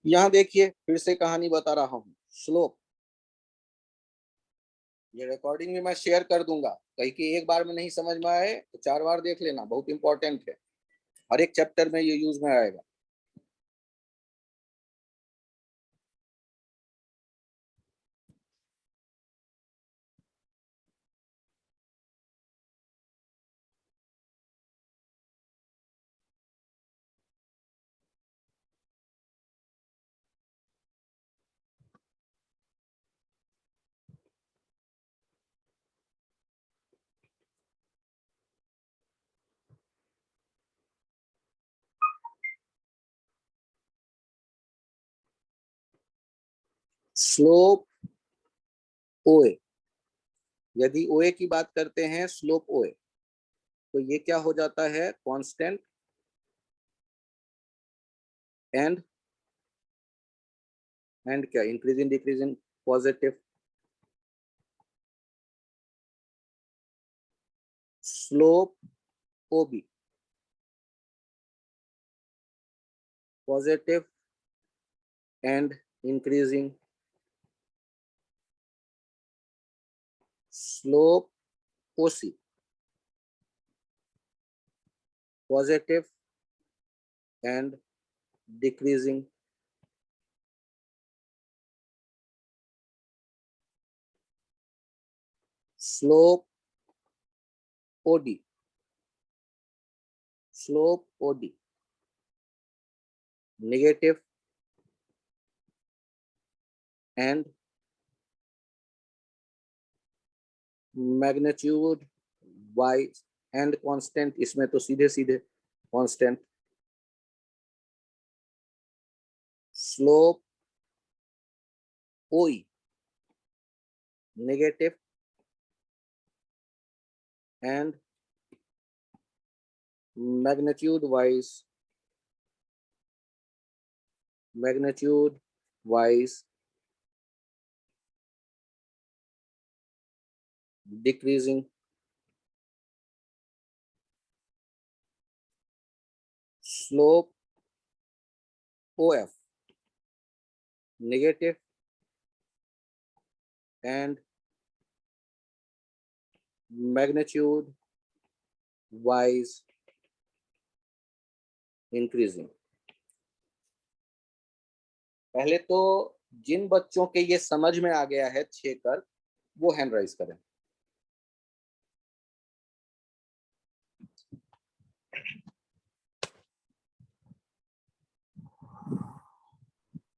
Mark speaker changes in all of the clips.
Speaker 1: यहाँ देखिए फिर से कहानी बता रहा हूँ। स्लोप, ये रिकॉर्डिंग भी मैं शेयर कर दूंगा, कहीं कि एक बार में नहीं समझ में आए तो 4 बार देख लेना, बहुत इंपॉर्टेंट है, हर एक चैप्टर में ये यूज में आएगा। स्लोप ओए, यदि ओए की बात करते हैं, स्लोप ओए, तो ये क्या हो जाता है, कांस्टेंट एंड क्या, increasing decreasing, positive. Slope OB, positive and increasing. Slope OC, positive and decreasing. Slope OD, slope OD, negative and magnitude wise and constant, इसमें तो सीधे सीधे constant. Slope OE, negative and magnitude wise decreasing. Slope OF, negative and magnitude wise increasing. पहले तो जिन बच्चों के ये समझ में आ गया है 6 कर, वो हैंड राइज करें।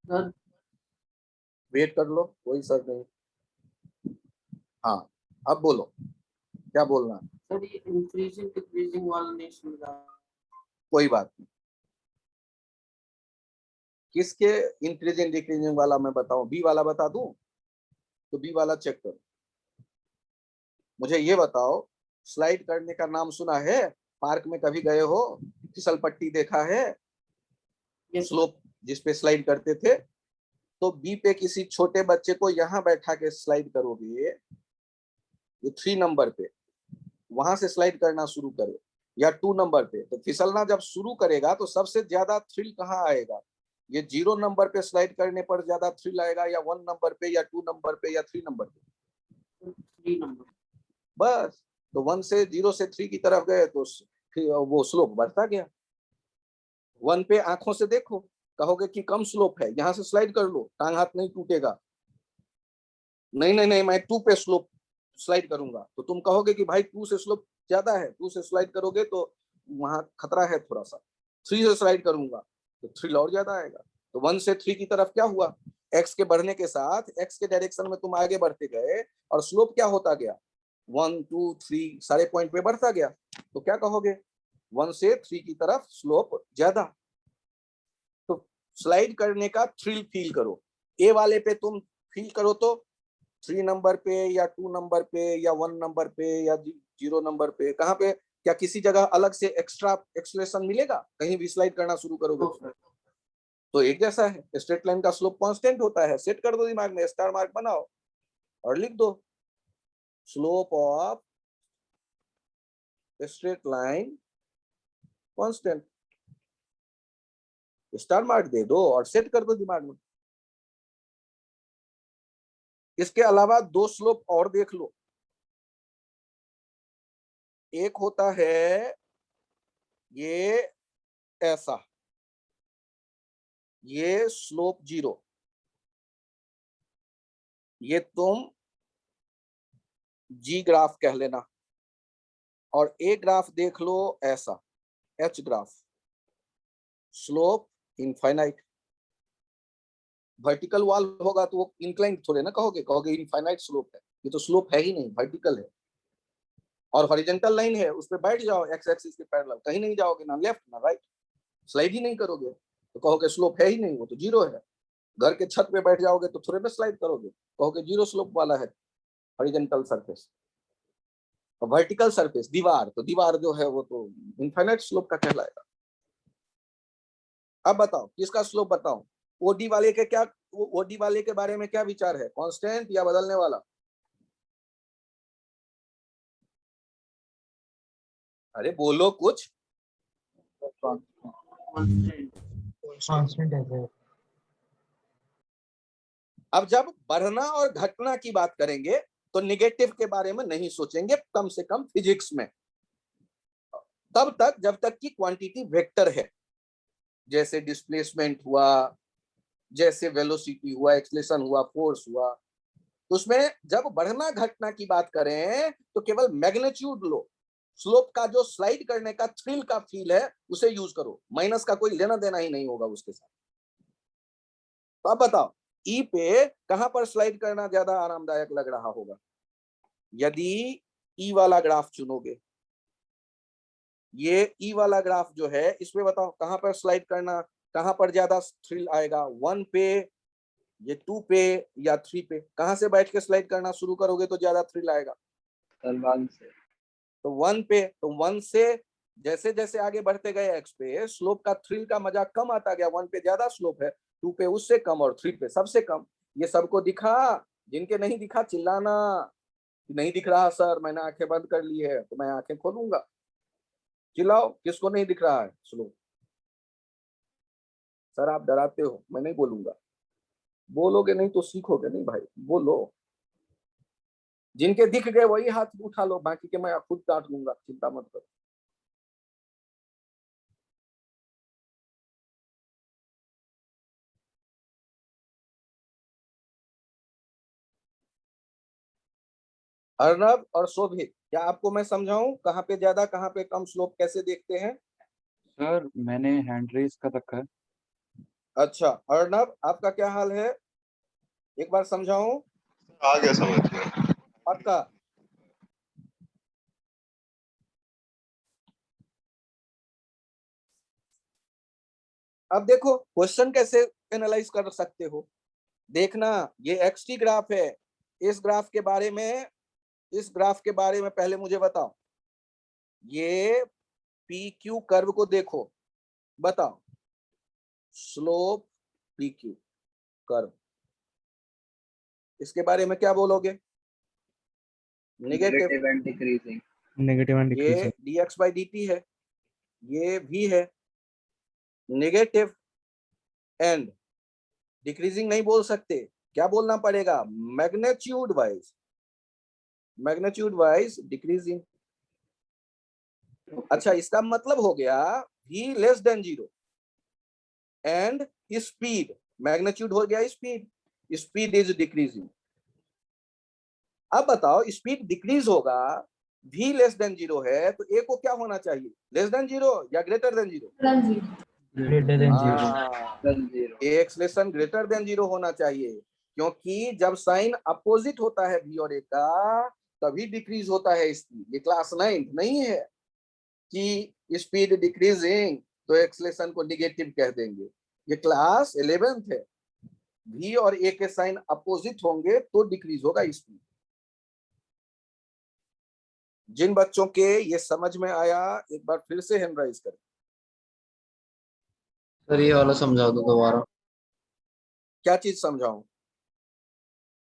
Speaker 2: सर
Speaker 1: वेट कर लो, कोई सर नहीं। हाँ, अब बोलो क्या बोलना है।
Speaker 2: सर ये इंक्रीजिंग डिक्रीजिंग वाला नहीं समझा।
Speaker 1: कोई बात नहीं, किसके इंक्रीजिंग डिक्रीजिंग वाला मैं बताऊं, बी वाला बता दूं? तो बी वाला चेक करो। मुझे ये बताओ, स्लाइड करने का नाम सुना है? पार्क में कभी गए हो? फिसल पट्टी देखा है? स्लोप जिसपे स्लाइड करते थे। तो बी पे किसी छोटे बच्चे को यहाँ बैठा के स्लाइड करोगे, ये 3 नंबर पे, वहां से स्लाइड करना शुरू करे, या 2 नंबर पे, तो फिसलना जब शुरू करेगा तो सबसे ज्यादा थ्रिल कहाँ आएगा? ये 0 नंबर पे स्लाइड करने पर ज्यादा थ्रिल आएगा, या 1 नंबर पे, या 2 नंबर पे, या 3 नंबर पे?
Speaker 2: 3 नंबर।
Speaker 1: बस, तो 1 से 0 से 3 की तरफ गए तो फिर वो स्लोप बढ़ता गया। 1 पे आंखों से देखो, कहोगे कि कम स्लोप है, यहां से स्लाइड कर लो, टांग हाथ नहीं टूटेगा। नहीं नहीं नहीं, मैं 2 पे स्लोप स्लाइड करूंगा, तो तुम कहोगे कि भाई 2 से स्लोप ज्यादा है, 2 से स्लाइड करोगे तो वहां खतरा है थोड़ा सा। 3 से स्लाइड करूंगा तो थ्रिल और ज्यादा आएगा। तो 1 से 3 की तरफ क्या हुआ, एक्स के बढ़ने के साथ एक्स के डायरेक्शन में तुम आगे बढ़ते गए, और स्लोप क्या होता गया, 1 2 3 सारे पॉइंट पे बढ़ता गया। तो क्या कहोगे, 1 से 3 की तरफ स्लोप ज्यादा। तो स्लाइड करने का थ्रिल फील करो। ए वाले पे तुम फील करो तो 3 नंबर पे, या 2 नंबर पे, या 1 नंबर पे, या 0 नंबर पे, कहाँ पे, क्या किसी जगह अलग से एक्स्ट्रा एक्सलेशन मिलेगा कहीं भी स्लाइड करना शुरू करोगे? तो एक जैसा है, स्ट्रेट लाइन का स्लोप कांस्टेंट होता है। सेट कर दो दिमाग में, स्टार मार्क बनाओ और लिख दो, slope of straight line constant. Star mark दे दो और सेट कर दो दिमाग में। इसके अलावा दो स्लोप और देख लो। एक होता है ये ऐसा, ये स्लोप 0, ये तुम जी ग्राफ कह लेना। और एक ग्राफ देख लो ऐसा, H graph, slope infinite. Vertical wall होगा तो वो इंक्लाइंड थोड़े ना कहोगे, कहोगे इनफाइनाइट स्लोप है। ये तो स्लोप है ही नहीं, वर्टिकल है। और हॉरिजॉन्टल लाइन है, उस पे बैठ जाओ एक्स एक्सिस के पैरेलल, कहीं नहीं जाओगे, ना लेफ्ट ना राइट, स्लाइड ही नहीं करोगे तो कहोगे स्लोप है ही नहीं, वो तो 0 है। घर के छत पे बैठ जाओगे तो थोड़े ना स्लाइड करोगे, कहोगे 0 स्लोप वाला है हॉरिजॉन्टल सरफेस। और वर्टिकल सरफेस दीवार, तो दीवार जो है वो तो इनफाइनाइट स्लोप का कहलाएगा। अब बताओ किसका स्लोप बताओ। ओडी वाले के क्या, ओडी वाले के बारे में क्या विचार है, कांस्टेंट या बदलने वाला? अरे बोलो कुछ।
Speaker 2: कांस्टेंट है सर।
Speaker 1: अब जब बढ़ना और घटना की बात करेंगे तो निगेटिव के बारे में नहीं सोचेंगे, कम से कम फिजिक्स में, तब तक जब तक कि क्वांटिटी वेक्टर है। जैसे डिस्प्लेसमेंट हुआ, जैसे वेलोसिटी हुआ, एक्सेलरेशन हुआ, फोर्स हुआ, उसमें जब बढ़ना घटना की बात करें तो केवल मैग्नीट्यूड लो। स्लोप का जो स्लाइड करने का थ्रिल का फील है उसे यूज करो, माइनस का कोई लेना देना ही नहीं होगा उसके साथ। तो अब बताओ ई पे कहां पर स्लाइड करना ज्यादा आरामदायक लग रहा होगा? यदि ई वाला ग्राफ चुनोगे, ये ई वाला ग्राफ जो है, इसमें बताओ कहां पर स्लाइड करना, कहां पर ज्यादा थ्रिल आएगा? 1 पे, ये 2 पे या 3 पे? कहां से बैठ के स्लाइड करना शुरू करोगे तो ज्यादा थ्रिल आएगा?
Speaker 2: 1 से।
Speaker 1: तो 1 पे, तो 1 से जैसे जैसे आगे बढ़ते गए एक्स पे, स्लोप का थ्रिल का मजा कम आता गया। 1 पे ज्यादा स्लोप है, 2 पे उससे कम, और 3 पे सबसे कम। ये सबको दिखा? जिनके नहीं दिखा चिल्लाना कि नहीं दिख रहा सर, मैंने आंखें बंद कर ली है। तो मैं आंखें खोलूंगा, चिल्लाओ किसको नहीं दिख रहा है स्लोप। सर आप डराते हो, मैं नहीं बोलूंगा। बोलोगे नहीं तो सीखोगे नहीं भाई, बोलो। जिनके दिख गए वही हाथ उठा लो, बाकी के मैं खुद काट लूंगा, चिंता मत करो। अर्नब और शोभित, क्या आपको मैं समझाऊं कहाँ पे ज्यादा कहाँ पे कम स्लोप कैसे देखते हैं?
Speaker 3: सर मैंने हैंड रेस कर रखा है।
Speaker 1: अच्छा अर्नब, आपका क्या हाल है? एक बार समझाऊं?
Speaker 4: आ गया समझ में।
Speaker 1: पक्का? अब देखो क्वेश्चन कैसे एनालाइज कर सकते हो, देखना। ये एक्सटी ग्राफ है, इस ग्राफ के बारे में, इस ग्राफ के बारे में पहले मुझे बताओ। ये पी क्यू कर्व को देखो, बताओ स्लोप पी क्यू कर्व, इसके बारे में क्या बोलोगे? Negative
Speaker 2: and decreasing.
Speaker 3: Negative and
Speaker 1: ये
Speaker 3: डिक्रीजिंग।
Speaker 1: dx by dt है, ये भी है नेगेटिव एंड डिक्रीजिंग। नहीं बोल सकते, क्या बोलना पड़ेगा? Magnitude wise, magnitude wise decreasing. अच्छा इसका मतलब हो गया v less than 0 and speed, magnitude हो गया स्पीड, स्पीड इज डिक्रीजिंग। अब बताओ स्पीड डिक्रीज होगा, v लेस देन 0 है, तो a को क्या होना चाहिए? लेस देन 0 या ग्रेटर देन 0?
Speaker 3: Greater than 0।
Speaker 1: ए एक्सलेशन ग्रेटर देन 0 होना चाहिए, क्योंकि जब साइन अपोजिट होता है v और a का तभी डिक्रीज होता है स्पीड। ये क्लास 9 नहीं है कि स्पीड डिक्रीजिंग तो एक्सलेशन को निगेटिव कह देंगे। ये क्लास 11th है, v और a के साइन अपोजिट होंगे तो डिक्रीज होगा स्पीड। जिन बच्चों के ये समझ में आया एक बार फिर से हैंड राइज करें।
Speaker 2: सर ये वाला समझा दो दोबारा।
Speaker 1: क्या चीज समझाऊं?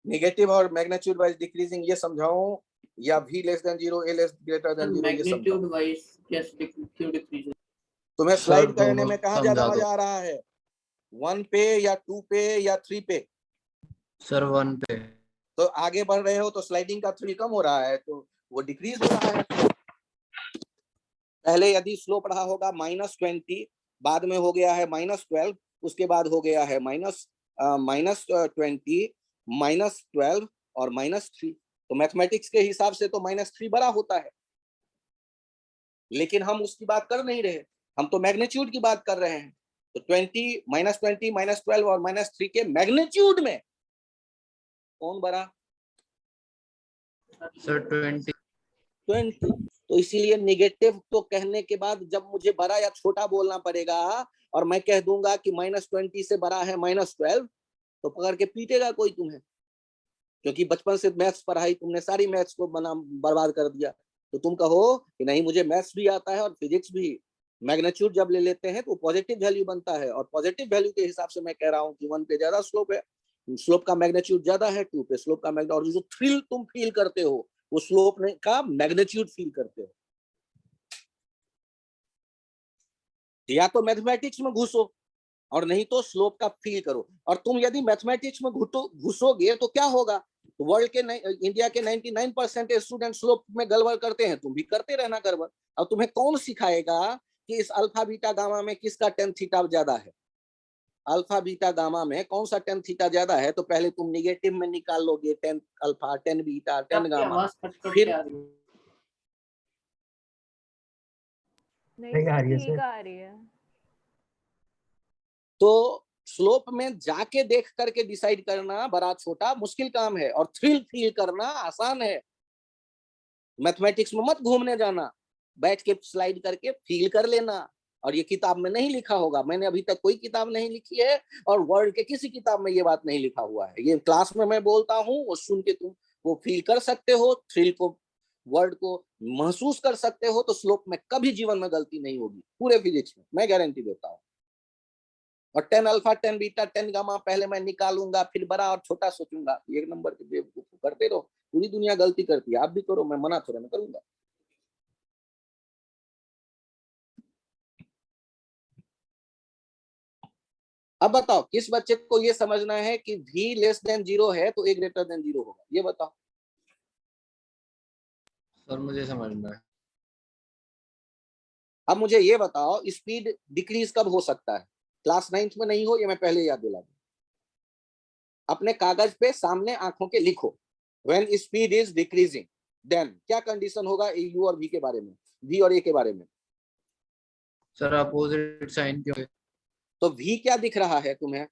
Speaker 1: नेगेटिव और मैग्नीट्यूड वाइज डिक्रीजिंग ये समझाऊं, या v less than 0 a less greater than 0 ये समझाऊं?
Speaker 2: मैग्नीट्यूड वाइज कैसे क्यों डिक्रीजिंग?
Speaker 1: तुम्हें स्लाइड करने
Speaker 2: दोनों
Speaker 1: में कहाँ ज्यादा
Speaker 2: समझा दो।
Speaker 1: मजा आ रहा है? 1 पे या 2 पे या 3 पे?
Speaker 2: सर 1 पे।
Speaker 1: तो आगे बढ़ रहे हो तो स्लाइडिंग का 3 कम हो रहा है तो वो डिक्रीज हो रहा है। पहले यदि स्लोप रहा होगा -20, बाद में हो गया है -12, उसके बाद हो गया है -20, -12 और -3। तो मैथमेटिक्स के हिसाब से तो -3 बड़ा होता है, लेकिन हम उसकी बात कर नहीं रहे, हम तो मैग्नीट्यूड की बात कर रहे हैं। तो 20, -12 और -3 के मैग्नीट्यूड में कौन बड़ा?
Speaker 2: सर 20।
Speaker 1: 20। तो इसीलिए निगेटिव तो कहने के बाद जब मुझे बड़ा या छोटा बोलना पड़ेगा और मैं कह दूंगा कि -20 से बड़ा है -12, तो पकड़ के पीटेगा कोई तुम्हें, क्योंकि बचपन से मैथ्स पढ़ाई तुमने, सारी मैथ्स को बना बर्बाद कर दिया। तो तुम कहो कि नहीं मुझे मैथ्स भी आता है और फिजिक्स भी। मैग्नीट्यूड जब ले लेते हैं तो पॉजिटिव वैल्यू बनता है, और पॉजिटिव वैल्यू के हिसाब से मैं कह रहा हूँ कि 1 पे ज्यादा स्लोप है, स्लोप का मैग्नीट्यूड ज्यादा है, 2 पे स्लोप का मैग्नीट्यूड, और जो थ्रिल तुम फील करते हो वो स्लोप का मैग्नीट्यूड फील करते हो। या तो मैथमेटिक्स में घुसो और नहीं तो स्लोप का फील करो। और तुम यदि मैथमेटिक्स में घुसोगे तो क्या होगा? वर्ल्ड के इंडिया के 99% स्टूडेंट स्लोप में गड़बड़ करते हैं, तुम भी करते रहना गड़बड़। और तुम्हें कौन सिखाएगा कि इस अल्फा बीटा गामा में किसका टेन थीटा ज्यादा है? अल्फा बीटा गामा में कौन सा टेन थीटा ज्यादा है? तो पहले तुम निगेटिव में निकाल लोगे, tan alpha, tan beta, ten gamma, फिर
Speaker 5: नहीं
Speaker 3: आ
Speaker 5: सर,
Speaker 3: रही है
Speaker 5: ठीक
Speaker 3: सर।
Speaker 5: आ रही है।
Speaker 1: तो स्लोप में जाके देख करके डिसाइड करना बड़ा छोटा मुश्किल काम है, और थ्रिल फील करना आसान है। मैथमेटिक्स में मत घूमने जाना, बैठ के स्लाइड करके फील कर लेना। और ये किताब में नहीं लिखा होगा, मैंने अभी तक कोई किताब नहीं लिखी है, और वर्ल्ड के किसी किताब में ये बात नहीं लिखा हुआ है। ये क्लास में मैं बोलता हूँ, वो सुन के तुम वो फील कर सकते हो, थ्रिल को, वर्ड को महसूस कर सकते हो, तो स्लोप में कभी जीवन में गलती नहीं होगी पूरे फिजिक्स में, मैं गारंटी देता हूँ। और 10 अल्फा, 10 बीटा, 10 गामा पहले मैं निकालूंगा, फिर बड़ा और छोटा सोचूंगा। एक नंबर के बेवकूफ करते रहो, पूरी दुनिया गलती करती है, आप भी करो, मैं मना थोड़ा ना करूंगा। अब बताओ किस बच्चे को ये समझना है कि v लेस देन 0 है तो a ग्रेटर देन 0 होगा? ये बताओ।
Speaker 2: सर मुझे समझना है।
Speaker 1: अब मुझे ये बताओ स्पीड डिक्रीज कब हो सकता है? क्लास 9th में नहीं हो, ये मैं पहले याद दिला दूं। अपने कागज पे सामने आंखों के लिखो, when speed is decreasing then क्या कंडीशन होगा u और v के बारे में, v और a के बारे में?
Speaker 2: सर अपोजिट साइन क्यों?
Speaker 1: तो v क्या दिख रहा है तुम्हें?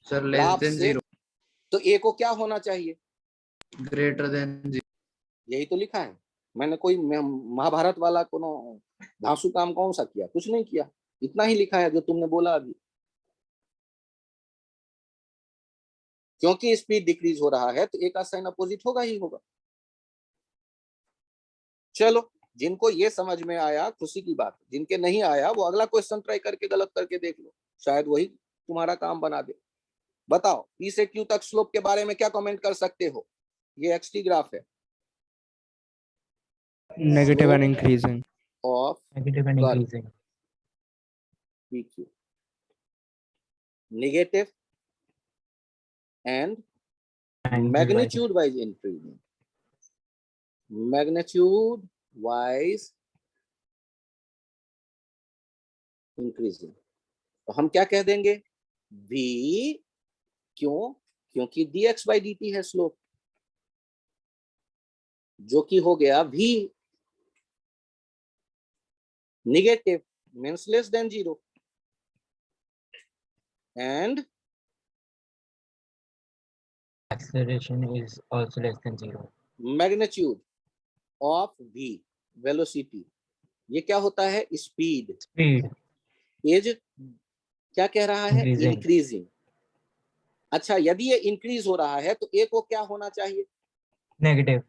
Speaker 2: सर लेस देन 0,
Speaker 1: तो a को क्या होना चाहिए?
Speaker 2: Greater than 0।
Speaker 1: यही तो लिखा है। मैंने कोई महाभारत वाला कोनो धांसू काम कौन सा किया? कुछ नहीं किया, इतना ही लिखा है जो तुमने बोला अभी। क्योंकि स्पीड डिक्रीज हो रहा है तो एक का साइन अपोजिट होगा ही होगा। चलो, जिनको ये समझ में आया खुशी की बात, जिनके नहीं आया वो अगला क्वेश्चन ट्राई करके गलत करके देख लो, शायद वही तुम्हारा काम बना दे। बताओ पी से क्यू तक स्लोप के बारे में क्या कमेंट कर सकते हो? ये एक्सटी ग्राफ है
Speaker 3: negative and increasing.
Speaker 1: Of
Speaker 3: negative and
Speaker 1: curve
Speaker 3: increasing.
Speaker 1: P Q, negative and magnitude wise increasing, magnitude wise increasing। तो हम क्या कह देंगे? v, क्यों? क्योंकि dx by dt है स्लोप, जो कि हो गया v। Negative means less than 0 and
Speaker 3: Acceleration is also less than 0.
Speaker 1: Magnitude of v, velocity. ये क्या होता है? स्पीड
Speaker 3: Speed
Speaker 1: इज क्या कह रहा है?
Speaker 3: increasing.
Speaker 1: इंक्रीजिंग। अच्छा, यदि ये इंक्रीज हो रहा है तो a को क्या होना चाहिए?
Speaker 3: Negative.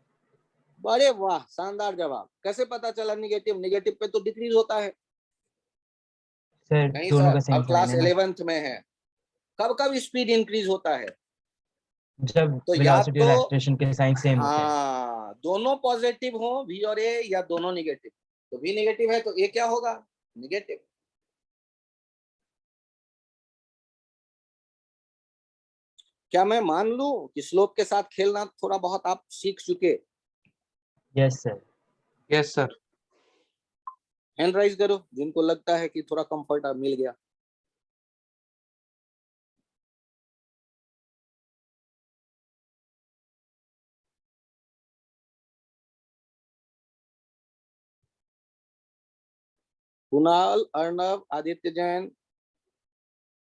Speaker 1: बड़े वाह, शानदार जवाब। कैसे पता चला नेगेटिव? नेगेटिव पे तो डिक्रीज होता है।
Speaker 3: सर
Speaker 1: नहीं
Speaker 3: दोनों का
Speaker 1: सर,
Speaker 3: सेम
Speaker 1: अब क्लास
Speaker 3: साइन है ना।
Speaker 1: 11th में है। कब कब स्पीड इंक्रीज होता है?
Speaker 3: जब
Speaker 1: तो या
Speaker 3: वेलोसिटी और
Speaker 1: तो
Speaker 3: एक्सेलरेशन के साइन सेम होते हैं।
Speaker 1: हाँ, दोनों पॉजिटिव हो v और a, या दोनों नेगेटिव। तो v नेगेटिव है तो a क्या होगा? नेगेटिव। क्या मैं मान लूं कि स्लोप के साथ खेलना थोड़ा बहुत आप सीख चुके?
Speaker 3: Yes, sir.
Speaker 2: Yes sir.
Speaker 1: Hand raise करो जिनको लगता है कि थोड़ा कंफर्ट मिल गया। कुणाल, अर्णव, आदित्य जैन,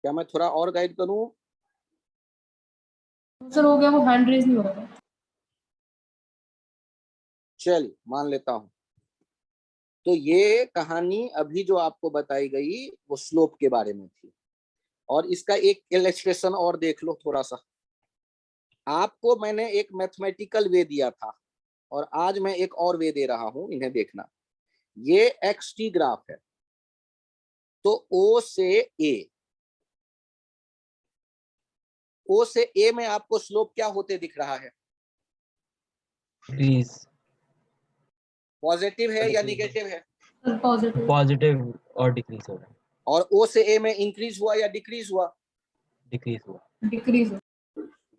Speaker 1: क्या मैं थोड़ा और गाइड करूं?
Speaker 5: सर हो गया, वो हैंड रेज नहीं हो रहा।
Speaker 1: चलिए मान लेता हूं। तो ये कहानी अभी जो आपको बताई गई वो स्लोप के बारे में थी, और इसका एक इलस्ट्रेशन और देख लो थोड़ा सा। आपको मैंने एक मैथमेटिकल वे दिया था और आज मैं एक और वे दे रहा हूं, इन्हें देखना। ये एक्स टी ग्राफ है, तो ओ से ए में आपको स्लोप क्या होते दिख रहा है?
Speaker 3: Decrease.
Speaker 1: पॉजिटिव है या निगेटिव है?
Speaker 5: पॉजिटिव।
Speaker 3: Positive और decrease हो रहा है.
Speaker 1: और ओ से ए में इंक्रीज हुआ या डिक्रीज हुआ?
Speaker 3: Decrease हुआ.
Speaker 5: डिक्रीज।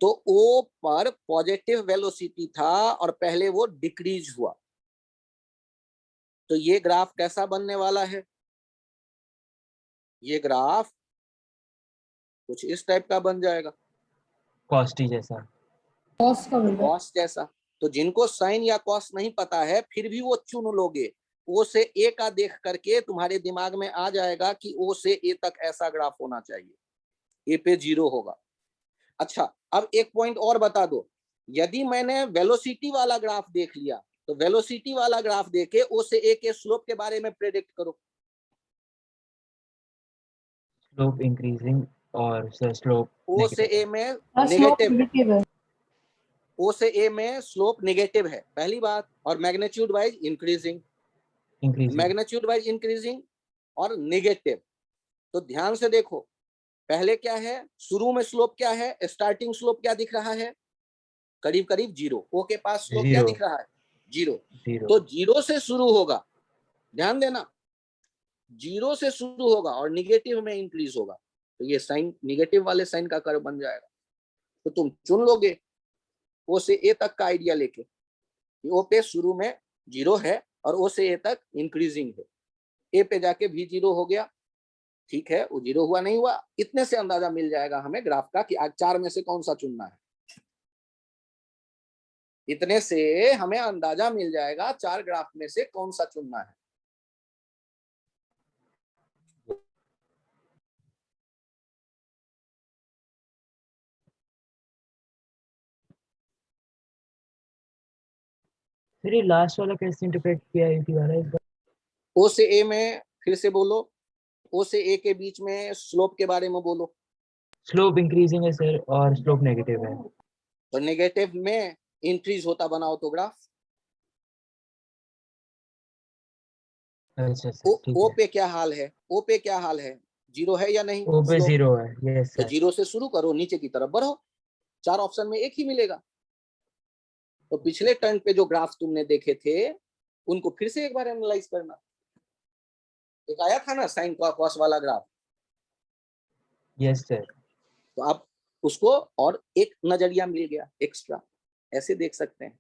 Speaker 1: तो ओ पर पॉजिटिव वेलोसिटी था और पहले वो डिक्रीज हुआ। तो ये ग्राफ कैसा बनने वाला है? ये ग्राफ कुछ इस टाइप का बन जाएगा,
Speaker 3: Costy जैसा.
Speaker 5: कॉस का मिल रहा है।
Speaker 1: कॉस जैसा। तो जिनको साइन या कॉस नहीं पता है फिर भी वो चुन लोगे। ओ से ए का देख करके तुम्हारे दिमाग में आ जाएगा कि ओ से ए तक ऐसा ग्राफ होना चाहिए, ए पे 0 होगा। अच्छा, अब एक पॉइंट और बता दो। यदि मैंने वेलोसिटी वाला ग्राफ देख लिया तो वेलोसिटी वाला ग्राफ देके ओ से ए के स्लोप के बारे में प्रेडिक्ट करो।
Speaker 3: Slope increasing और sir slope
Speaker 1: ओ से
Speaker 3: negative.
Speaker 1: ए में
Speaker 5: स्लोप
Speaker 1: नेगेटिव,
Speaker 5: नेगेटिव है।
Speaker 1: ओ से ए में स्लोप नेगेटिव है पहली बात, और magnitude wise increasing,
Speaker 3: Increasing.
Speaker 1: Magnitude wise increasing और नेगेटिव। तो ध्यान से देखो, पहले क्या है, शुरू में स्लोप क्या है, स्टार्टिंग स्लोप क्या दिख रहा है? करीब करीब 0। ओ के पास स्लोप क्या
Speaker 3: 0.
Speaker 1: दिख रहा है? 0।
Speaker 3: 0.
Speaker 1: तो 0 से शुरू होगा, ध्यान देना, 0 से शुरू होगा और निगेटिव में इंक्रीज होगा। तो ये साइन निगेटिव वाले साइन का कर्व बन जाएगा। तो तुम चुन लोगे ओ से ए तक का आइडिया लेके, ओ पे शुरू में 0 है और ओ से ए तक इंक्रीजिंग है। ए पे जाके भी 0 हो गया, ठीक है, वो 0 हुआ नहीं हुआ, इतने से अंदाजा मिल जाएगा हमें ग्राफ का कि आज 4 में से कौन सा चुनना है। इतने से हमें अंदाजा मिल जाएगा 4 ग्राफ में से कौन सा चुनना है।
Speaker 3: फिर ये लास्ट वाला कैसे इंटरप्रेट किया है दोबारा एक बार?
Speaker 1: ओ से ए में फिर से बोलो, ओ से ए के बीच में स्लोप के बारे में बोलो।
Speaker 3: स्लोप इंक्रीजिंग है सर और स्लोप नेगेटिव है.
Speaker 1: तो नेगेटिव में इंक्रीज होता बनाओ तो ग्राफ।
Speaker 3: अच्छा सर ठीक
Speaker 1: ओ
Speaker 3: है.
Speaker 1: पे क्या हाल है? ओ पे क्या हाल है? 0 है या नहीं?
Speaker 3: ओ पे
Speaker 1: slope?
Speaker 3: 0 है. यस
Speaker 1: तो
Speaker 3: सर.
Speaker 1: 0 से शुरू करो, नीचे की तरफ बढ़ो, 4 ऑप्शन में एक ही मिलेगा। तो पिछले टर्न पे जो ग्राफ तुमने देखे थे उनको फिर से एक बार एनालाइज करना। एक आया था ना साइन कॉस वाला ग्राफ,
Speaker 3: यस सर.
Speaker 1: तो आप उसको और एक नजरिया मिल गया एक्स्ट्रा, ऐसे देख सकते हैं।